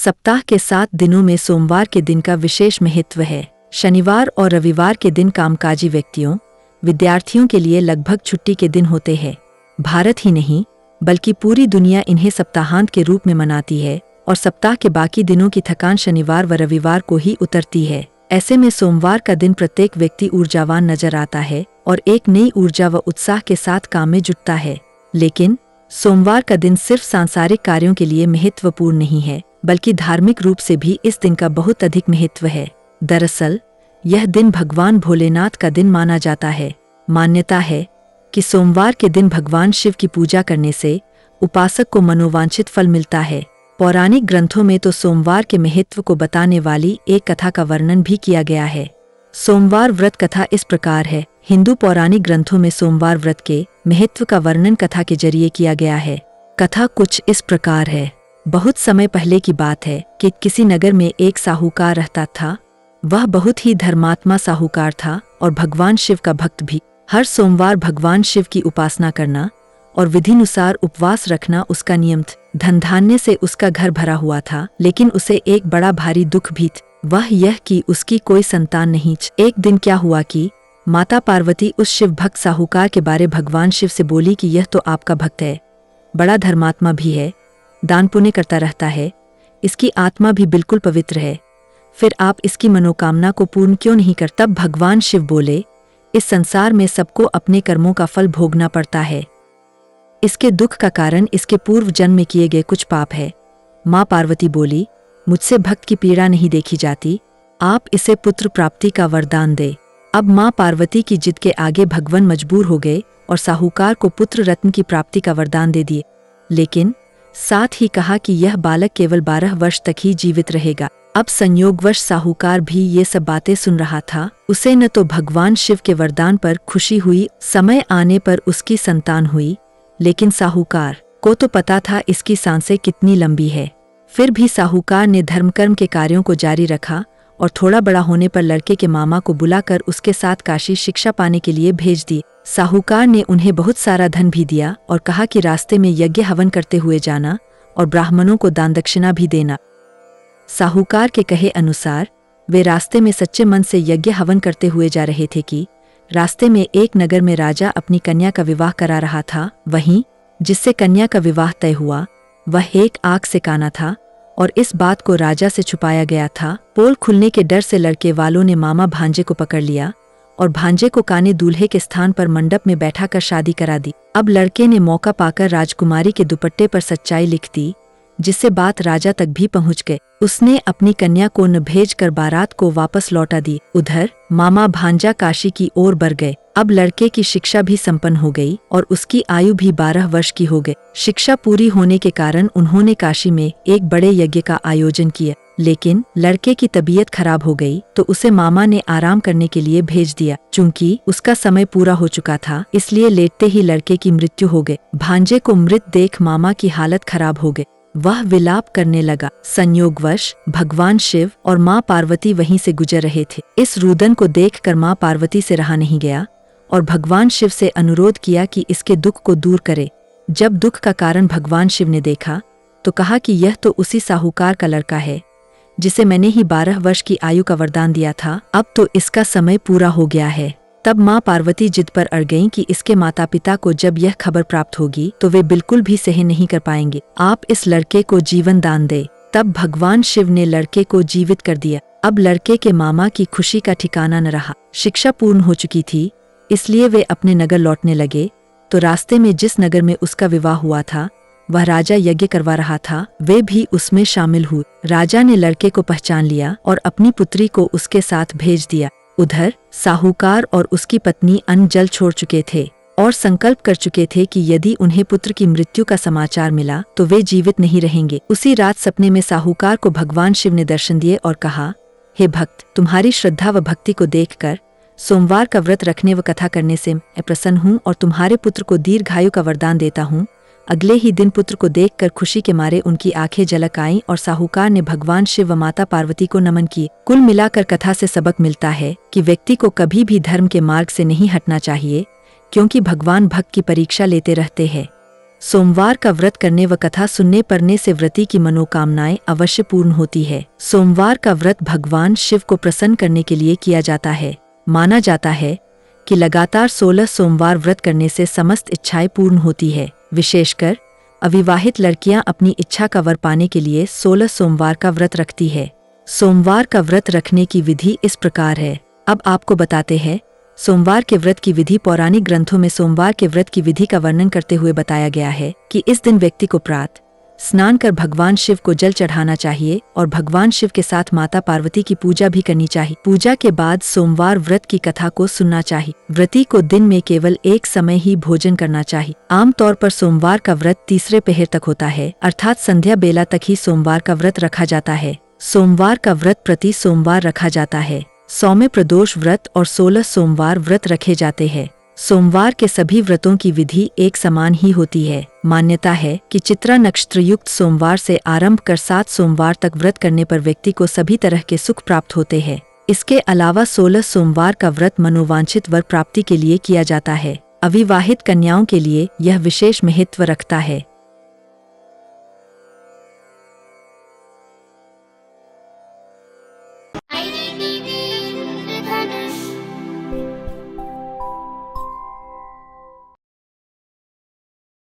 सप्ताह के 7 दिनों में सोमवार के दिन का विशेष महत्व है। शनिवार और रविवार के दिन कामकाजी व्यक्तियों, विद्यार्थियों के लिए लगभग छुट्टी के दिन होते हैं। भारत ही नहीं बल्कि पूरी दुनिया इन्हें सप्ताहांत के रूप में मनाती है और सप्ताह के बाकी दिनों की थकान शनिवार व रविवार को ही उतरती है। ऐसे में सोमवार का दिन प्रत्येक व्यक्ति ऊर्जावान नजर आता है और एक नई ऊर्जा व उत्साह के साथ काम में जुटता है। लेकिन सोमवार का दिन सिर्फ सांसारिक कार्यों के लिए महत्वपूर्ण नहीं है, बल्कि धार्मिक रूप से भी इस दिन का बहुत अधिक महत्व है। दरअसल यह दिन भगवान भोलेनाथ का दिन माना जाता है। मान्यता है कि सोमवार के दिन भगवान शिव की पूजा करने से उपासक को मनोवांछित फल मिलता है। पौराणिक ग्रंथों में तो सोमवार के महत्व को बताने वाली एक कथा का वर्णन भी किया गया है। सोमवार व्रत कथा इस प्रकार है। हिंदू पौराणिक ग्रंथों में सोमवार व्रत के महत्व का वर्णन कथा के जरिए किया गया है। कथा कुछ इस प्रकार है। बहुत समय पहले की बात है कि किसी नगर में एक साहूकार रहता था। वह बहुत ही धर्मात्मा साहूकार था और भगवान शिव का भक्त भी। हर सोमवार भगवान शिव की उपासना करना और विधिनुसार उपवास रखना उसका नियम था। धन धान्य से उसका घर भरा हुआ था, लेकिन उसे एक बड़ा भारी दुख भी था। वह यह कि उसकी कोई संतान नहीं। एक दिन क्या हुआ कि माता पार्वती उस शिव भक्त साहूकार के बारे भगवान शिव से बोली कि यह तो आपका भक्त है, बड़ा धर्मात्मा भी है, दान पुण्य करता रहता है, इसकी आत्मा भी बिल्कुल पवित्र है, फिर आप इसकी मनोकामना को पूर्ण क्यों नहीं करते? तब भगवान शिव बोले, इस संसार में सबको अपने कर्मों का फल भोगना पड़ता है। इसके दुख का कारण इसके पूर्व जन्म में किए गए कुछ पाप है। माँ पार्वती बोली, मुझसे भक्त की पीड़ा नहीं देखी जाती, आप इसे पुत्र प्राप्ति का वरदान दे। अब माँ पार्वती की जिद के आगे भगवान मजबूर हो गए और साहूकार को पुत्र रत्न की प्राप्ति का वरदान दे दिए, लेकिन साथ ही कहा कि यह बालक केवल 12 वर्ष तक ही जीवित रहेगा। अब संयोगवश साहूकार भी ये सब बातें सुन रहा था। उसे न तो भगवान शिव के वरदान पर खुशी हुई, समय आने पर उसकी संतान हुई, लेकिन साहूकार को तो पता था इसकी सांसें कितनी लंबी है। फिर भी साहूकार ने धर्मकर्म के कार्यों को जारी रखा और थोड़ा बड़ा होने पर लड़के के मामा को बुलाकर उसके साथ काशी शिक्षा पाने के लिए भेज दी। साहूकार ने उन्हें बहुत सारा धन भी दिया और कहा कि रास्ते में यज्ञ हवन करते हुए जाना और ब्राह्मणों को दान दक्षिणा भी देना। साहूकार के कहे अनुसार वे रास्ते में सच्चे मन से यज्ञ हवन करते हुए जा रहे थे कि रास्ते में एक नगर में राजा अपनी कन्या का विवाह करा रहा था। वहीं जिससे कन्या का विवाह तय हुआ वह एक आग से काना था और इस बात को राजा से छुपाया गया था। पोल खुलने के डर से लड़के वालों ने मामा भांजे को पकड़ लिया और भांजे को काने दूल्हे के स्थान पर मंडप में बैठाकर शादी करा दी। अब लड़के ने मौका पाकर राजकुमारी के दुपट्टे पर सच्चाई लिख दी, जिससे बात राजा तक भी पहुंच गए। उसने अपनी कन्या को न भेजकर बारात को वापस लौटा दी। उधर मामा भांजा काशी की ओर बढ़ गए। अब लड़के की शिक्षा भी संपन्न हो गई और उसकी आयु भी 12 वर्ष की हो गई। शिक्षा पूरी होने के कारण उन्होंने काशी में एक बड़े यज्ञ का आयोजन किया, लेकिन लड़के की तबीयत खराब हो गई तो उसे मामा ने आराम करने के लिए भेज दिया। चूंकि उसका समय पूरा हो चुका था, इसलिए लेटते ही लड़के की मृत्यु हो गई। भांजे को मृत देख मामा की हालत खराब हो गई। वह विलाप करने लगा। संयोगवश भगवान शिव और माँ पार्वती वहीं से गुजर रहे थे। इस रुदन को देखकर माँ पार्वती से रहा नहीं गया और भगवान शिव से अनुरोध किया कि इसके दुख को दूर करे। जब दुख का कारण भगवान शिव ने देखा तो कहा कि यह तो उसी साहूकार का लड़का है जिसे मैंने ही 12 वर्ष की आयु का वरदान दिया था। अब तो इसका समय पूरा हो गया है। तब माँ पार्वती जिद पर अड़ गईं कि इसके माता पिता को जब यह खबर प्राप्त होगी तो वे बिल्कुल भी सहन नहीं कर पाएंगे। आप इस लड़के को जीवन दान दे। तब भगवान शिव ने लड़के को जीवित कर दिया। अब लड़के के मामा की खुशी का ठिकाना न रहा। शिक्षा पूर्ण हो चुकी थी, इसलिए वे अपने नगर लौटने लगे तो रास्ते में जिस नगर में उसका विवाह हुआ था वह राजा यज्ञ करवा रहा था, वे भी उसमें शामिल हुए। राजा ने लड़के को पहचान लिया और अपनी पुत्री को उसके साथ भेज दिया। उधर साहूकार और उसकी पत्नी अन्न जल छोड़ चुके थे और संकल्प कर चुके थे कि यदि उन्हें पुत्र की मृत्यु का समाचार मिला तो वे जीवित नहीं रहेंगे। उसी रात सपने में साहूकार को भगवान शिव ने दर्शन दिए और कहा, हे भक्त, तुम्हारी श्रद्धा व भक्ति को देखकर सोमवार का व्रत रखने व कथा करने से मैं प्रसन्न हूँ और तुम्हारे पुत्र को दीर्घायु का वरदान देता हूँ। अगले ही दिन पुत्र को देखकर खुशी के मारे उनकी आंखें झलक आईं और साहूकार ने भगवान शिव व माता पार्वती को नमन किए। कुल मिलाकर कथा से सबक मिलता है कि व्यक्ति को कभी भी धर्म के मार्ग से नहीं हटना चाहिए, क्योंकि भगवान भक्त की परीक्षा लेते रहते हैं। सोमवार का व्रत करने व कथा सुनने पढ़ने से व्रती की मनोकामनाएं अवश्य पूर्ण होती है। सोमवार का व्रत भगवान शिव को प्रसन्न करने के लिए किया जाता है। माना जाता है कि लगातार 16 सोमवार व्रत करने से समस्त इच्छाएं पूर्ण होती है। विशेषकर अविवाहित लड़कियां अपनी इच्छा का वर पाने के लिए 16 सोमवार का व्रत रखती है। सोमवार का व्रत रखने की विधि इस प्रकार है। अब आपको बताते हैं सोमवार के व्रत की विधि। पौराणिक ग्रंथों में सोमवार के व्रत की विधि का वर्णन करते हुए बताया गया है कि इस दिन व्यक्ति को प्रातः स्नान कर भगवान शिव को जल चढ़ाना चाहिए और भगवान शिव के साथ माता पार्वती की पूजा भी करनी चाहिए। पूजा के बाद सोमवार व्रत की कथा को सुनना चाहिए। व्रती को दिन में केवल एक समय ही भोजन करना चाहिए। आमतौर पर सोमवार का व्रत तीसरे पहर तक होता है, अर्थात संध्या बेला तक ही सोमवार का व्रत रखा जाता है। सोमवार का व्रत प्रति सोमवार रखा जाता है। सौम्य प्रदोष व्रत और 16 सोमवार व्रत रखे जाते हैं। सोमवार के सभी व्रतों की विधि एक समान ही होती है। मान्यता है कि चित्रा नक्षत्र युक्त सोमवार से आरंभ कर 7 सोमवार तक व्रत करने पर व्यक्ति को सभी तरह के सुख प्राप्त होते हैं। इसके अलावा 16 सोमवार का व्रत मनोवांछित वर प्राप्ति के लिए किया जाता है। अविवाहित कन्याओं के लिए यह विशेष महत्व रखता है।